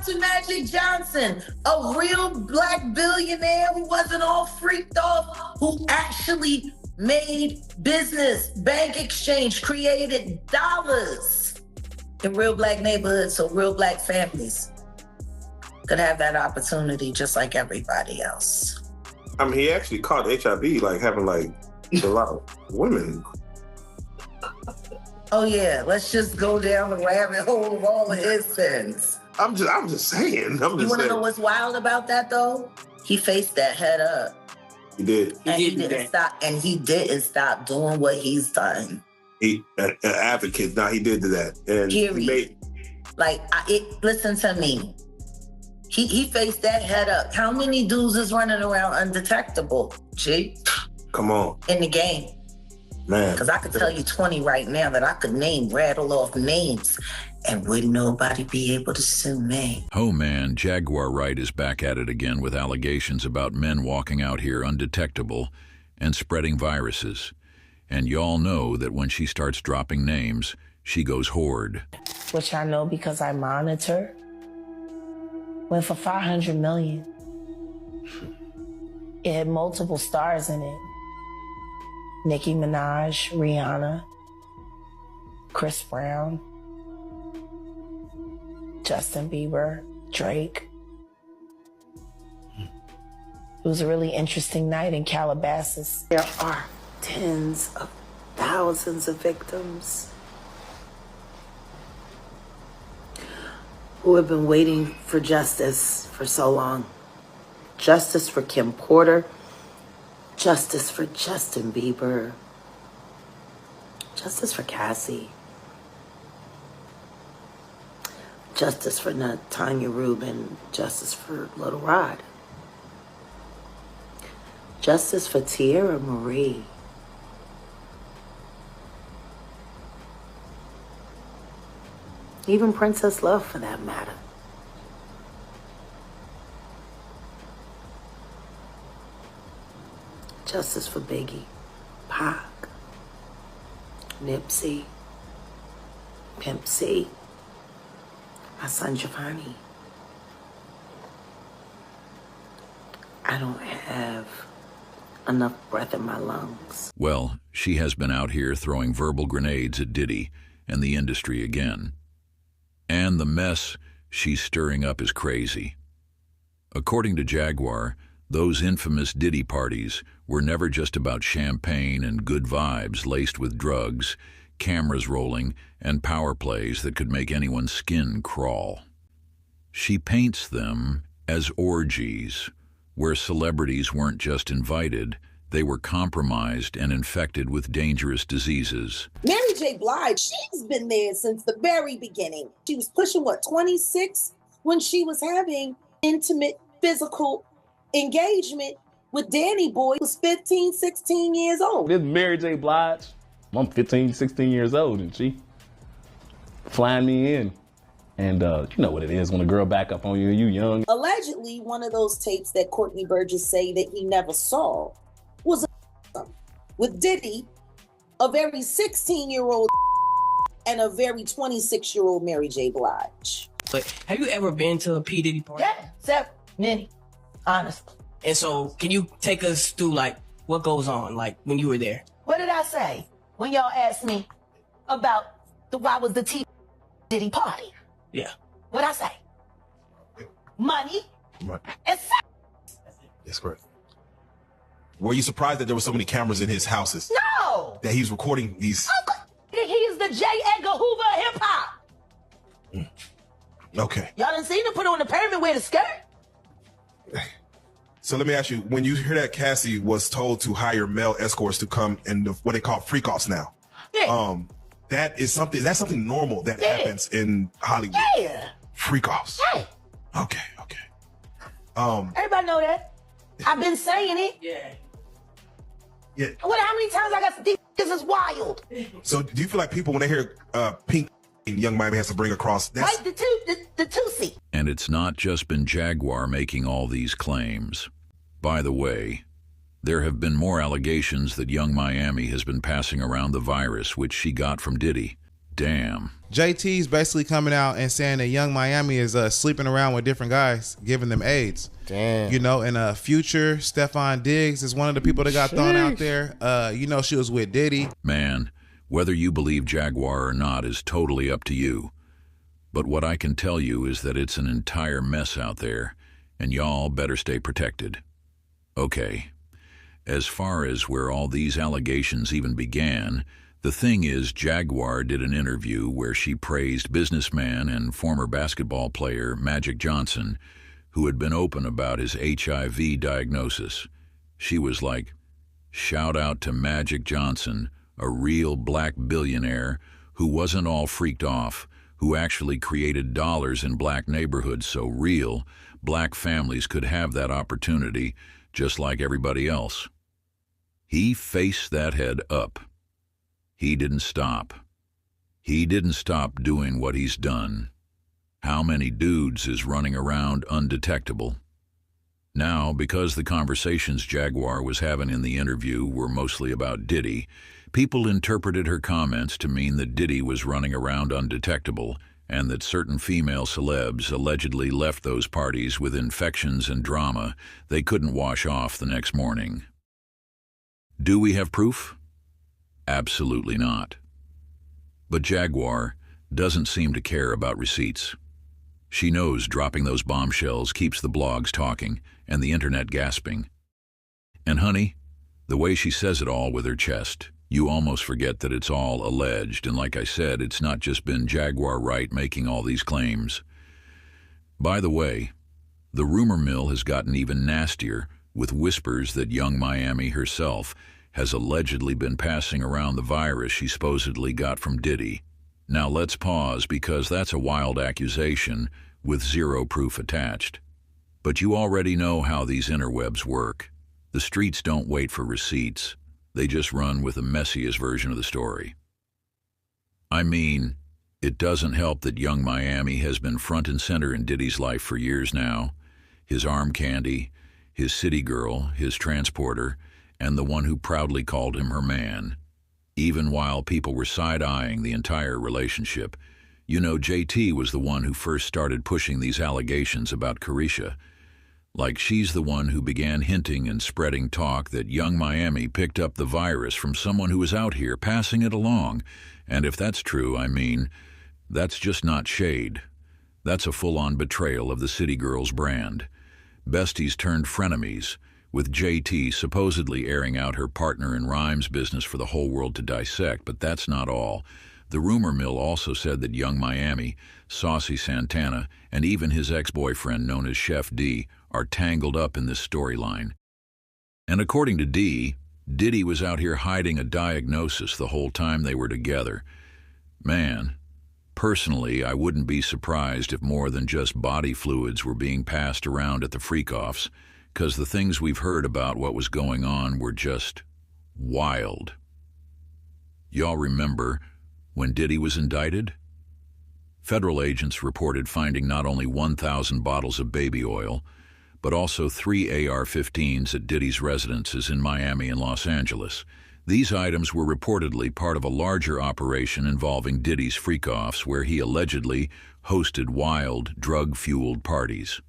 to Magic Johnson, a real black billionaire who wasn't all freaked off, who actually made business, bank exchange, created dollars in real black neighborhoods so real black families could have that opportunity just like everybody else. I mean, he actually caught HIV, like having like a lot of women. Oh yeah, let's just go down the rabbit hole of all of his sins. I'm just saying. You want to know what's wild about that though? He faced that head up. He did. And he didn't stop. And he didn't stop doing what he's done. He an advocate. Now he did that. And period. Listen to me. He faced that head up. How many dudes is running around undetectable? G. Come on. In the game. Man. Because I could tell you 20 right now that I could rattle off names, and would nobody be able to sue me? Oh man, Jaguar Wright is back at it again with allegations about men walking out here undetectable and spreading viruses. And y'all know that when she starts dropping names, she goes horde. Which I know because I monitor. Went for 500 million. It had multiple stars in it. Nicki Minaj, Rihanna, Chris Brown, Justin Bieber, Drake. It was a really interesting night in Calabasas. There are tens of thousands of victims who have been waiting for justice for so long. Justice for Kim Porter, justice for Justin Bieber, justice for Cassie, justice for Tanya Rubin, justice for Little Rod, justice for Tierra Marie. Even Princess Love, for that matter. Justice for Biggie, Pac, Nipsey, Pimp C, my son Giovanni. I don't have enough breath in my lungs. Well, she has been out here throwing verbal grenades at Diddy and the industry again. And the mess she's stirring up is crazy. According to Jaguar, those infamous Diddy parties were never just about champagne and good vibes laced with drugs, cameras rolling, and power plays that could make anyone's skin crawl. She paints them as orgies, where celebrities weren't just invited, they were compromised and infected with dangerous diseases. Mary J. Blige, she's been there since the very beginning. She was pushing, 26 when she was having intimate physical engagement with Danny Boy, who was 15, 16 years old. This Mary J. Blige, I'm 15, 16 years old, and she flying me in. And you know what it is when a girl back up on you and you young. Allegedly, one of those tapes that Courtney Burgess say that he never saw was with Diddy, a very 16-year-old and a very 26-year-old Mary J. Blige. But have you ever been to a P. Diddy party? Yeah, many, honestly. And so, can you take us through, like, what goes on, like, when you were there? What did I say when y'all asked me about why was the T. Diddy party? Yeah. What'd I say? Money Right. and sex. That's correct. Were you surprised that there were so many cameras in his houses? No! That he was recording these? He is the J. Edgar Hoover of hip-hop. Okay. Y'all done seen him put on the pyramid with a skirt? So let me ask you, when you hear that Cassie was told to hire male escorts to come and what they call freak-offs now, Yeah. that's something normal that happens in Hollywood. Yeah. Freak-offs. Yeah. Okay. Everybody know that. I've been saying it. Yeah. Yeah. How many times I got to this is wild. So do you feel like people, when they hear Pink and Young Miami has to bring across, that's... Right, the two-seat. And it's not just been Jaguar making all these claims. By the way, there have been more allegations that Young Miami has been passing around the virus which she got from Diddy. Damn. JT's basically coming out and saying that Young Miami is sleeping around with different guys, giving them AIDS. Damn. You know, and Future, Stephon Diggs is one of the people that got thrown out there. You know, she was with Diddy. Man, whether you believe Jaguar or not is totally up to you. But what I can tell you is that it's an entire mess out there, and y'all better stay protected. Okay, as far as where all these allegations even began, the thing is, Jaguar did an interview where she praised businessman and former basketball player Magic Johnson, who had been open about his HIV diagnosis. She was like, shout out to Magic Johnson, a real black billionaire who wasn't all freaked off, who actually created dollars in black neighborhoods so real, black families could have that opportunity just like everybody else. He faced that head up. He didn't stop. He didn't stop doing what he's done. How many dudes is running around undetectable? Now, because the conversations Jaguar was having in the interview were mostly about Diddy, people interpreted her comments to mean that Diddy was running around undetectable and that certain female celebs allegedly left those parties with infections and drama they couldn't wash off the next morning. Do we have proof? Absolutely not. But Jaguar doesn't seem to care about receipts. She knows dropping those bombshells keeps the blogs talking and the internet gasping. And honey, the way she says it all with her chest, you almost forget that it's all alleged, and like I said, it's not just been Jaguar Wright making all these claims. By the way, the rumor mill has gotten even nastier, with whispers that Young Miami herself has allegedly been passing around the virus she supposedly got from Diddy. Now let's pause, because that's a wild accusation with zero proof attached. But you already know how these interwebs work. The streets don't wait for receipts. They just run with the messiest version of the story. I mean, it doesn't help that Young Miami has been front and center in Diddy's life for years now. His arm candy, his city girl, his transporter, and the one who proudly called him her man. Even while people were side-eyeing the entire relationship, you know, JT was the one who first started pushing these allegations about Carisha. Like she's the one who began hinting and spreading talk that Young Miami picked up the virus from someone who was out here passing it along. And if that's true, I mean, that's just not shade. That's a full-on betrayal of the City Girls brand. Besties turned frenemies, with JT supposedly airing out her partner in rhymes business for the whole world to dissect, but that's not all. The rumor mill also said that Young Miami, Saucy Santana, and even his ex-boyfriend known as Chef D are tangled up in this storyline. And according to D, Diddy was out here hiding a diagnosis the whole time they were together. Man, personally, I wouldn't be surprised if more than just body fluids were being passed around at the freak-offs, because the things we've heard about what was going on were just wild. Y'all remember when Diddy was indicted? Federal agents reported finding not only 1,000 bottles of baby oil, but also 3 AR-15s at Diddy's residences in Miami and Los Angeles. These items were reportedly part of a larger operation involving Diddy's freak-offs, where he allegedly hosted wild, drug-fueled parties.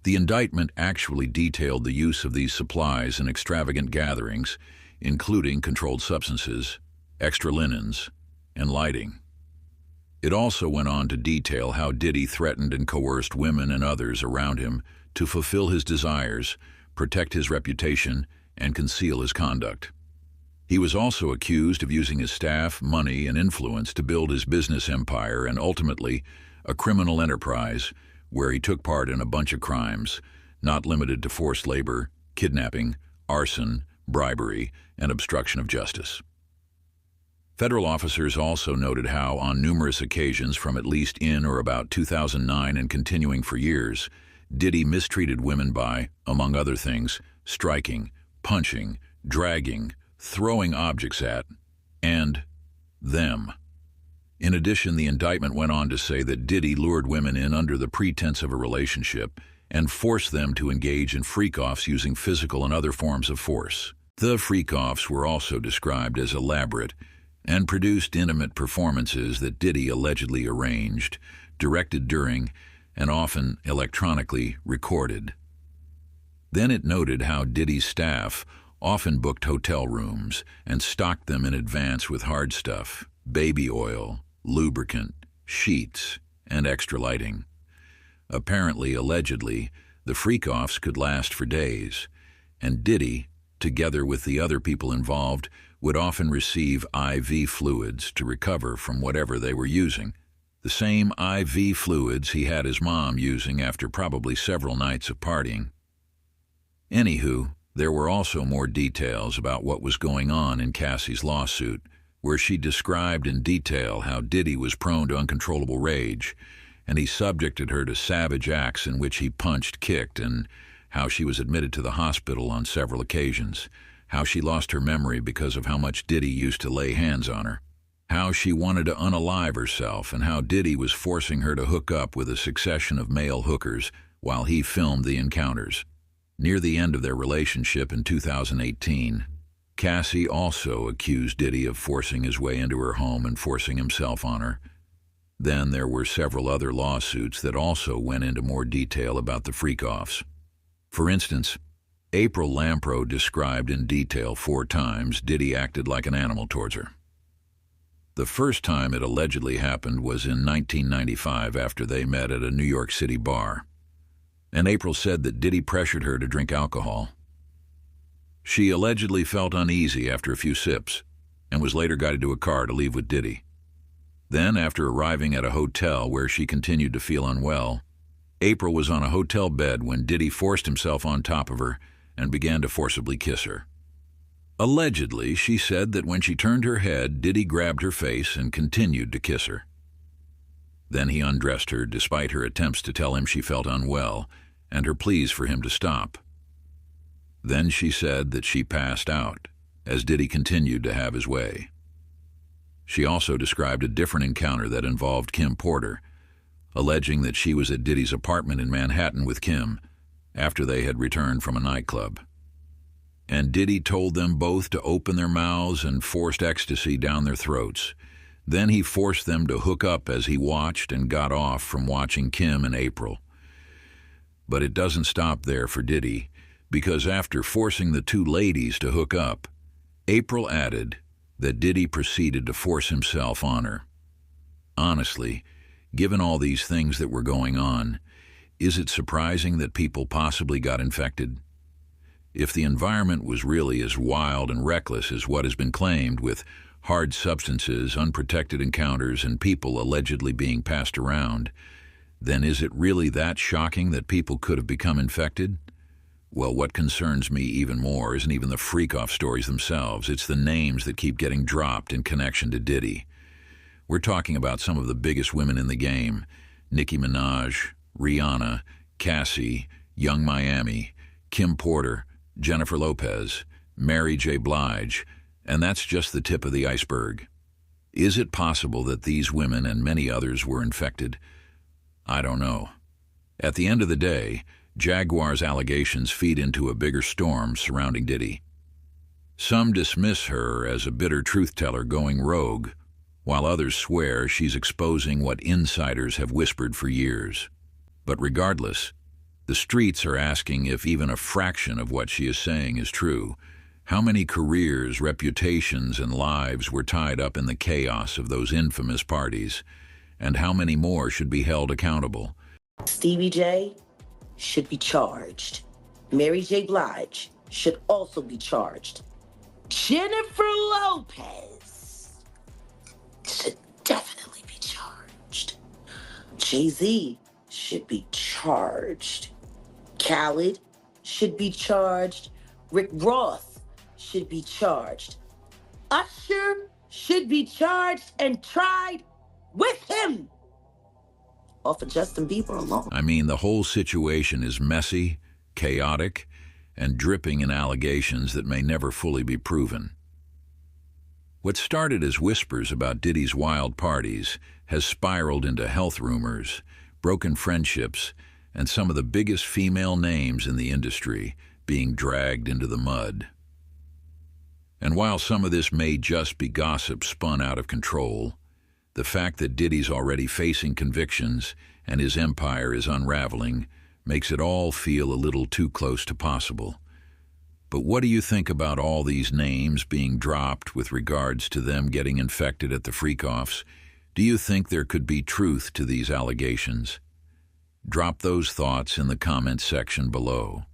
The indictment actually detailed the use of these supplies in extravagant gatherings, including controlled substances, extra linens, and lighting. It also went on to detail how Diddy threatened and coerced women and others around him to fulfill his desires, protect his reputation, and conceal his conduct. He was also accused of using his staff, money, and influence to build his business empire and ultimately a criminal enterprise where he took part in a bunch of crimes, not limited to forced labor, kidnapping, arson, bribery, and obstruction of justice. Federal officers also noted how, on numerous occasions from at least in or about 2009 and continuing for years, Diddy mistreated women by, among other things, striking, punching, dragging, throwing objects at, and them. In addition, the indictment went on to say that Diddy lured women in under the pretense of a relationship and forced them to engage in freak-offs using physical and other forms of force. The freak-offs were also described as elaborate and produced intimate performances that Diddy allegedly arranged, directed during, and often electronically recorded. Then it noted how Diddy's staff often booked hotel rooms and stocked them in advance with hard stuff, baby oil, lubricant, sheets, and extra lighting. Apparently, allegedly, the freak-offs could last for days, and Diddy, together with the other people involved, would often receive IV fluids to recover from whatever they were using. The same IV fluids he had his mom using after probably several nights of partying. Anywho, there were also more details about what was going on in Cassie's lawsuit, where she described in detail how Diddy was prone to uncontrollable rage, and he subjected her to savage acts in which he punched, kicked, and how she was admitted to the hospital on several occasions, how she lost her memory because of how much Diddy used to lay hands on her, how she wanted to unalive herself, and how Diddy was forcing her to hook up with a succession of male hookers while he filmed the encounters. Near the end of their relationship in 2018, Cassie also accused Diddy of forcing his way into her home and forcing himself on her. Then there were several other lawsuits that also went into more detail about the freak-offs. For instance, April Lampro described in detail 4 times Diddy acted like an animal towards her. The first time it allegedly happened was in 1995 after they met at a New York City bar, and April said that Diddy pressured her to drink alcohol. She allegedly felt uneasy after a few sips and was later guided to a car to leave with Diddy. Then, after arriving at a hotel where she continued to feel unwell, April was on a hotel bed when Diddy forced himself on top of her and began to forcibly kiss her. Allegedly, she said that when she turned her head, Diddy grabbed her face and continued to kiss her. Then he undressed her despite her attempts to tell him she felt unwell and her pleas for him to stop. Then she said that she passed out as Diddy continued to have his way. She also described a different encounter that involved Kim Porter, alleging that she was at Diddy's apartment in Manhattan with Kim after they had returned from a nightclub. And Diddy told them both to open their mouths and forced ecstasy down their throats. Then he forced them to hook up as he watched and got off from watching Kim and April. But it doesn't stop there for Diddy, because after forcing the 2 ladies to hook up, April added that Diddy proceeded to force himself on her. Honestly, given all these things that were going on, is it surprising that people possibly got infected? If the environment was really as wild and reckless as what has been claimed, with hard substances, unprotected encounters, and people allegedly being passed around, then is it really that shocking that people could have become infected? Well, what concerns me even more isn't even the freak-off stories themselves. It's the names that keep getting dropped in connection to Diddy. We're talking about some of the biggest women in the game: Nicki Minaj, Rihanna, Cassie, Young Miami, Kim Porter, Jennifer Lopez, Mary J. Blige, and that's just the tip of the iceberg. Is it possible that these women and many others were infected? I don't know. At the end of the day, Jaguar's allegations feed into a bigger storm surrounding Diddy. Some dismiss her as a bitter truth-teller going rogue, while others swear she's exposing what insiders have whispered for years. But regardless, the streets are asking if even a fraction of what she is saying is true. How many careers, reputations, and lives were tied up in the chaos of those infamous parties? And how many more should be held accountable? Stevie J should be charged. Mary J. Blige should also be charged. Jennifer Lopez should definitely be charged. Jay-Z should be charged. Khaled should be charged. Rick Ross should be charged. Usher should be charged and tried with him. Or for Justin Bieber alone. I mean, the whole situation is messy, chaotic, and dripping in allegations that may never fully be proven. What started as whispers about Diddy's wild parties has spiraled into health rumors, broken friendships, and some of the biggest female names in the industry being dragged into the mud. And while some of this may just be gossip spun out of control, the fact that Diddy's already facing convictions and his empire is unraveling makes it all feel a little too close to possible. But what do you think about all these names being dropped with regards to them getting infected at the freak-offs? Do you think there could be truth to these allegations? Drop those thoughts in the comments section below.